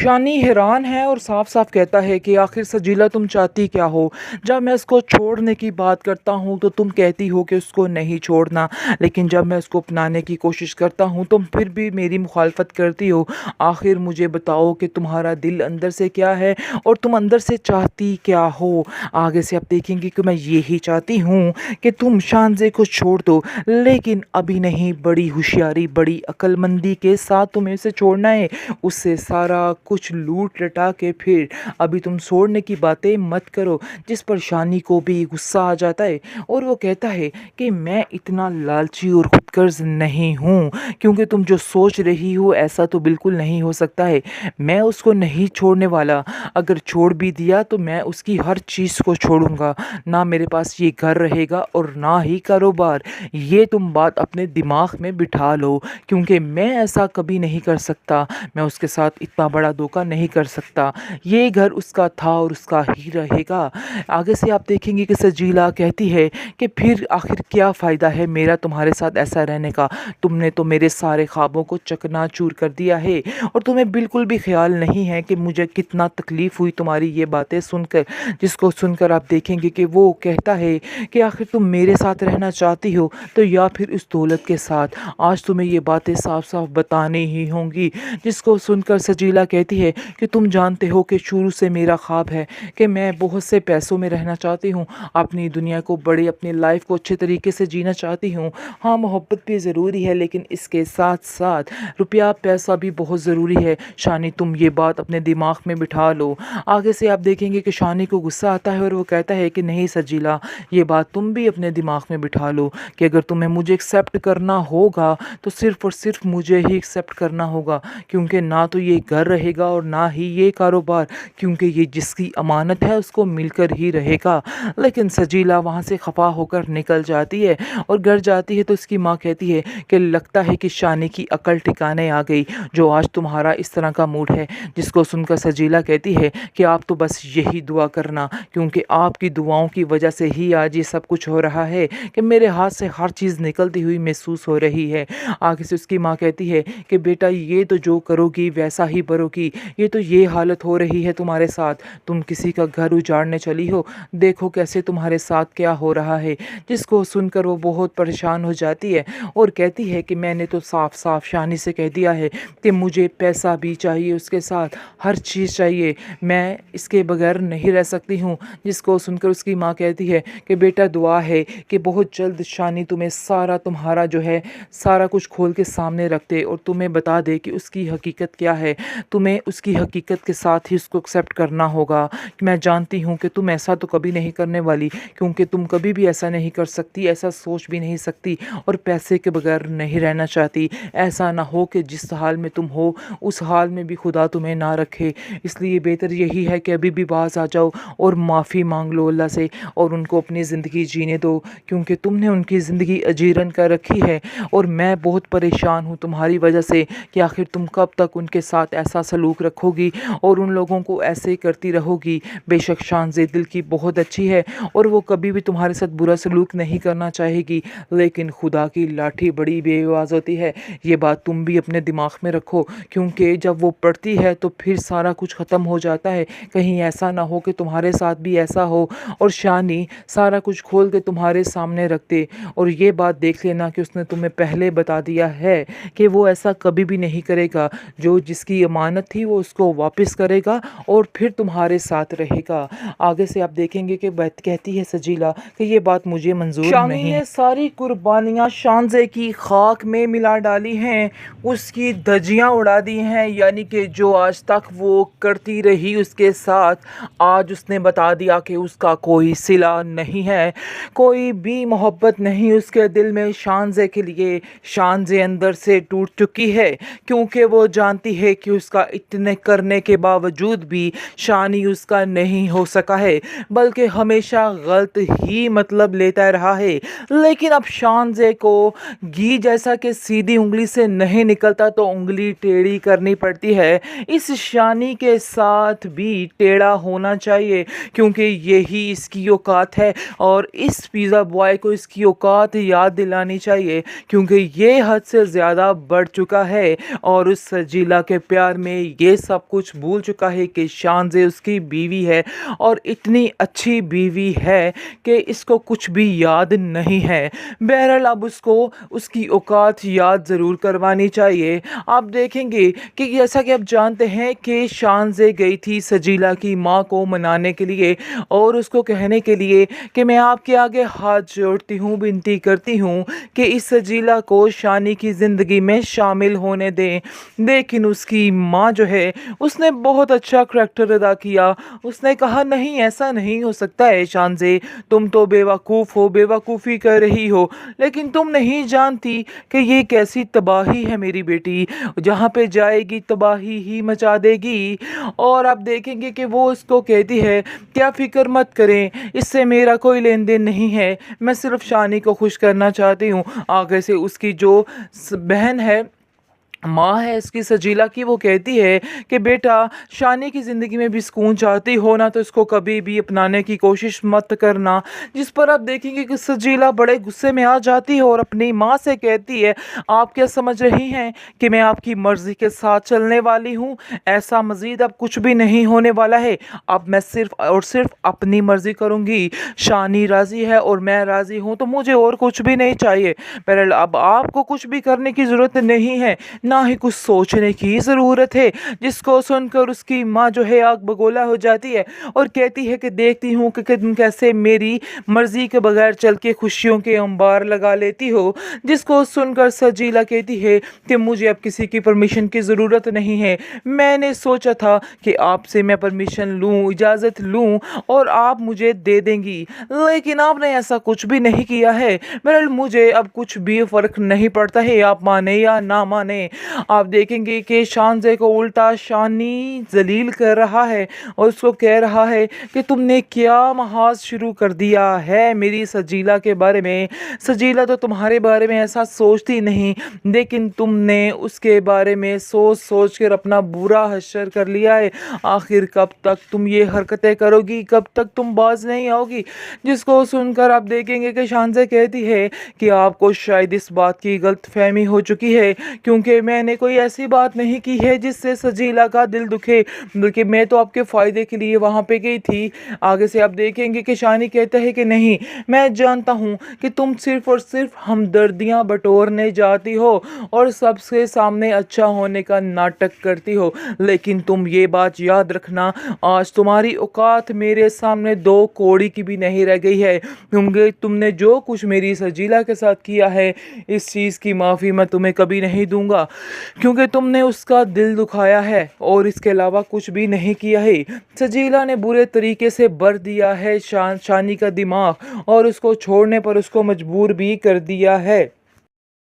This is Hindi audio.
शानी हैरान है और साफ साफ कहता है कि आखिर सजीला तुम चाहती क्या हो। जब मैं उसको छोड़ने की बात करता हूँ तो तुम कहती हो कि उसको नहीं छोड़ना, लेकिन जब मैं उसको अपनाने की कोशिश करता हूँ तुम फिर भी मेरी मुखालफत करती हो। आखिर मुझे बताओ कि तुम्हारा दिल अंदर से क्या है और तुम अंदर से चाहती क्या हो। आगे से आप देखेंगे कि मैं यही चाहती हूँ कि तुम शानजे को छोड़ दो, लेकिन अभी नहीं, बड़ी होशियारी बड़ी अक्लमंदी के साथ तुम्हें उसे छोड़ना है। उससे सारा कुछ लूट लटा के फिर अभी तुम छोड़ने की बातें मत करो। जिस पर शानी को भी गुस्सा आ जाता है और वो कहता है कि मैं इतना लालची और खुदगर्ज नहीं हूँ, क्योंकि तुम जो सोच रही हो ऐसा तो बिल्कुल नहीं हो सकता है। मैं उसको नहीं छोड़ने वाला। अगर छोड़ भी दिया तो मैं उसकी हर चीज़ को छोड़ूंगा। ना मेरे पास ये घर रहेगा और ना ही कारोबार। ये तुम बात अपने दिमाग में बिठा लो, क्योंकि मैं ऐसा कभी नहीं कर सकता। मैं उसके साथ इतना बड़ा धोखा नहीं कर सकता। ये घर उसका था और उसका ही रहेगा। आगे से आप देखेंगे कि सजीला कहती है कि फिर आखिर क्या फ़ायदा है मेरा तुम्हारे साथ ऐसा रहने का। तुमने तो मेरे सारे ख्वाबों को चकनाचूर कर दिया है और तुम्हें बिल्कुल भी ख्याल नहीं है कि मुझे कितना तकलीफ़ हुई तुम्हारी ये बातें सुनकर। जिसको सुनकर आप देखेंगे कि वो कहता है कि आखिर तुम मेरे साथ रहना चाहती हो तो या फिर इस दौलत के साथ। आज तुम्हें ये बातें साफ साफ बतानी ही होंगी। जिसको सुनकर सजीला कहती है कि तुम जानते हो कि शुरू से मेरा ख्वाब है कि मैं बहुत से पैसों में रहना चाहती हूँ, अपनी दुनिया को बड़ी, अपनी लाइफ को अच्छे तरीके से जीना चाहती हूँ। हाँ, मोहब्बत भी ज़रूरी है, लेकिन इसके साथ साथ रुपया पैसा भी बहुत ज़रूरी है। शानी, तुम ये बात अपने दिमाग में बिठा लो। आगे से आप देखेंगे कि शानी को गुस्सा आता है और वो कहता है कि नहीं सजीला, ये बात तुम भी अपने दिमाग में बिठा लो कि अगर तुम्हें मुझे एक्सेप्ट करना होगा तो सिर्फ़ और सिर्फ मुझे ही एक्सेप्ट करना होगा, क्योंकि ना तो ये घर रहेगा और ना ही ये कारोबार, क्योंकि ये जिसकी अमानत है उसको मिलकर ही रहेगा। लेकिन सजीला वहाँ से खफा होकर निकल जाती है और घर जाती है तो उसकी माँ कहती है कि लगता है कि शानी की अकल ठिकाने आ गई, जो आज तुम्हारा इस तरह का मूड है। जिसको सुनकर सजीला कहती है कि आप तो बस यही दुआ करना, क्योंकि आपकी दुआओं की वजह से ही आज ये सब कुछ हो रहा है कि मेरे हाथ से हर चीज़ निकलती हुई महसूस हो रही है। आगे से उसकी माँ कहती है कि बेटा, ये तो जो करोगी वैसा ही भरोगी। ये तो ये हालत हो रही है तुम्हारे साथ, तुम किसी का घर उजाड़ने चली हो, देखो कैसे तुम्हारे साथ क्या हो रहा है। जिसको सुनकर वो बहुत परेशान हो जाती है और कहती है कि मैंने तो साफ साफ शानी से कह दिया है कि मुझे पैसा भी चाहिए, उसके साथ हर चीज़ चाहिए, मैं इसके बगैर नहीं रह सकती हूँ। जिसको सुनकर उसकी माँ कहती है कि बेटा, दुआ है कि बहुत जल्द शानी तुम्हें सारा, तुम्हारा जो है सारा कुछ खोल के सामने रख दे और तुम्हें बता दे कि उसकी हकीकत क्या है। तुम्हें उसकी हकीकत के साथ ही उसको एक्सेप्ट करना होगा। मैं जानती हूँ कि तुम ऐसा तो कभी नहीं करने वाली, क्योंकि तुम कभी भी ऐसा नहीं कर सकती, ऐसा सोच भी नहीं सकती और पैसे के बगैर नहीं रहना चाहती। ऐसा ना हो कि जिस हाल में तुम हो उस हाल में भी खुदा तुम्हें ना रखे। इसलिए बेहतर यही है कि अभी भी बाज आ जाओ और माफ़ी मांग लो अल्लाह से और उनको अपनी ज़िंदगी जीने दो, क्योंकि तुमने उनकी ज़िंदगी अजीरन कर रखी है और मैं बहुत परेशान हूँ तुम्हारी वजह से कि आखिर तुम कब तक उनके साथ ऐसा सलूक रखोगी और उन लोगों को ऐसे ही करती रहोगी। बेशक शानज़े दिल की बहुत अच्छी है और वो कभी भी तुम्हारे साथ बुरा सलूक नहीं करना चाहेगी, लेकिन खुदा की लाठी बड़ी बेआवाज़ होती है। ये बात तुम भी अपने दिमाग में रखो, क्योंकि जब वो पड़ती है तो फिर सारा कुछ ख़त्म हो जाता है। कहीं ऐसा ना हो कि तुम्हारे साथ भी ऐसा हो और शानी सारा कुछ खोल के तुम्हारे सामने रख दे। और ये बात देख लेना कि उसने तुम्हें पहले बता दिया है कि वो ऐसा कभी भी नहीं करेगा। जो जिसकी अमानत थी वो उसको वापस करेगा और फिर तुम्हारे साथ रहेगा। आगे से आप देखेंगे कि बात कहती है सजीला कि ये बात मुझे मंजूर शानी नहीं ने सारी कुर्बानियाँ शानजे की खाक में मिला डाली हैं, उसकी धज्जियाँ उड़ा दी हैं। यानी कि जो आज तक वो करती रही उसके साथ, आज उसने बता दिया कि उसका कोई सिला नहीं है, कोई भी मोहब्बत नहीं उसके दिल में शानजे के लिए। शानजे अंदर से टूट चुकी है, क्योंकि वो जानती है कि उसका इतने करने के बावजूद भी शानी उसका नहीं हो सका है, बल्कि हमेशा गलत ही मतलब लेता रहा है। लेकिन अब शानजे को घी जैसा कि सीधी उंगली से नहीं निकलता तो उंगली टेढ़ी करनी पड़ती है। इस शानी के साथ भी टेढ़ा होना चाहिए, क्योंकि यही इसकी औकात है और इस पिज़्ज़ा बॉय को इसकी औकात याद दिलानी चाहिए, क्योंकि ये हद से ज़्यादा बढ़ चुका है और उस सजीला के प्यार में ये सब कुछ भूल चुका है कि शानज़े उसकी बीवी है और इतनी अच्छी बीवी है कि इसको कुछ भी याद नहीं है। बहरहाल अब उसको उसकी औकात याद ज़रूर करवानी चाहिए। आप देखेंगे कि जैसा कि आप जानते हैं कि शानज़े गई थी सजीला की माँ को मनाने के लिए और उसको कहने के लिए कि मैं आपके आगे हाथ जोड़ती हूँ, विनती करती हूँ कि इस सजीला को शानी की ज़िंदगी में शामिल होने दें। लेकिन उसकी माँ जो है उसने बहुत अच्छा करैक्टर अदा किया। उसने कहा नहीं, ऐसा नहीं हो सकता है शानज़े, तुम तो बेवकूफ़ हो, बेवकूफ़ी कर रही हो, लेकिन तुम नहीं जानती कि ये कैसी तबाही है मेरी बेटी, जहाँ पे जाएगी तबाही ही मचा देगी। और आप देखेंगे कि वो उसको कहती है क्या फ़िक्र मत करें, इससे मेरा कोई लेन देन नहीं है, मैं सिर्फ शानी को खुश करना चाहती हूँ। आगे से उसकी जो बहन है, माँ है इसकी सजीला की, वो कहती है कि बेटा शानी की ज़िंदगी में भी सुकून चाहती हो ना तो इसको कभी भी अपनाने की कोशिश मत करना। जिस पर आप देखेंगे कि सजीला बड़े गुस्से में आ जाती है और अपनी माँ से कहती है आप क्या समझ रही हैं कि मैं आपकी मर्ज़ी के साथ चलने वाली हूँ? ऐसा मज़ीद अब कुछ भी नहीं होने वाला है। अब मैं सिर्फ़ और सिर्फ अपनी मर्ज़ी करूँगी। शानी राज़ी है और मैं राज़ी हूँ तो मुझे और कुछ भी नहीं चाहिए। बहरहाल अब आपको कुछ भी करने की ज़रूरत नहीं है, ना ही कुछ सोचने की ज़रूरत है। जिसको सुनकर उसकी माँ जो है आग बगोला हो जाती है और कहती है कि देखती हूँ कि तुम कैसे मेरी मर्ज़ी के बगैर चल के खुशियों के अंबार लगा लेती हो। जिसको सुनकर सजीला कहती है कि मुझे अब किसी की परमिशन की ज़रूरत नहीं है। मैंने सोचा था कि आपसे मैं परमिशन लूँ, इजाज़त लूँ और आप मुझे दे देंगी, लेकिन आपने ऐसा कुछ भी नहीं किया है। बहरहाल मुझे अब कुछ भी फ़र्क नहीं पड़ता है, आप माने या ना माने। आप देखेंगे कि शानज़े को उल्टा शानी जलील कर रहा है और उसको कह रहा है कि तुमने क्या महाज शुरू कर दिया है मेरी सजीला के बारे में। सजीला तो तुम्हारे बारे में ऐसा सोचती नहीं, लेकिन तुमने उसके बारे में सोच सोच कर अपना बुरा हश्र कर लिया है। आखिर कब तक तुम ये हरकतें करोगी, कब तक तुम बाज नहीं आओगी? जिसको सुनकर आप देखेंगे कि शानज़े कहती है कि आपको शायद इस बात की गलतफहमी हो चुकी है, क्योंकि मैंने कोई ऐसी बात नहीं की है जिससे सजीला का दिल दुखे, बल्कि मैं तो आपके फ़ायदे के लिए वहाँ पे गई थी। आगे से आप देखेंगे कि शानी कहता है कि नहीं, मैं जानता हूँ कि तुम सिर्फ़ और सिर्फ हमदर्दियाँ बटोरने जाती हो और सबसे सामने अच्छा होने का नाटक करती हो, लेकिन तुम ये बात याद रखना, आज तुम्हारी औकात मेरे सामने 2 कौड़ी की भी नहीं रह गई है। तुमने जो कुछ मेरी सजीला के साथ किया है, इस चीज़ की माफ़ी मैं तुम्हें कभी नहीं दूंगा, क्योंकि तुमने उसका दिल दुखाया है और इसके अलावा कुछ भी नहीं किया है। सजीला ने बुरे तरीके से भर दिया है शानी का दिमाग और उसको छोड़ने पर उसको मजबूर भी कर दिया है।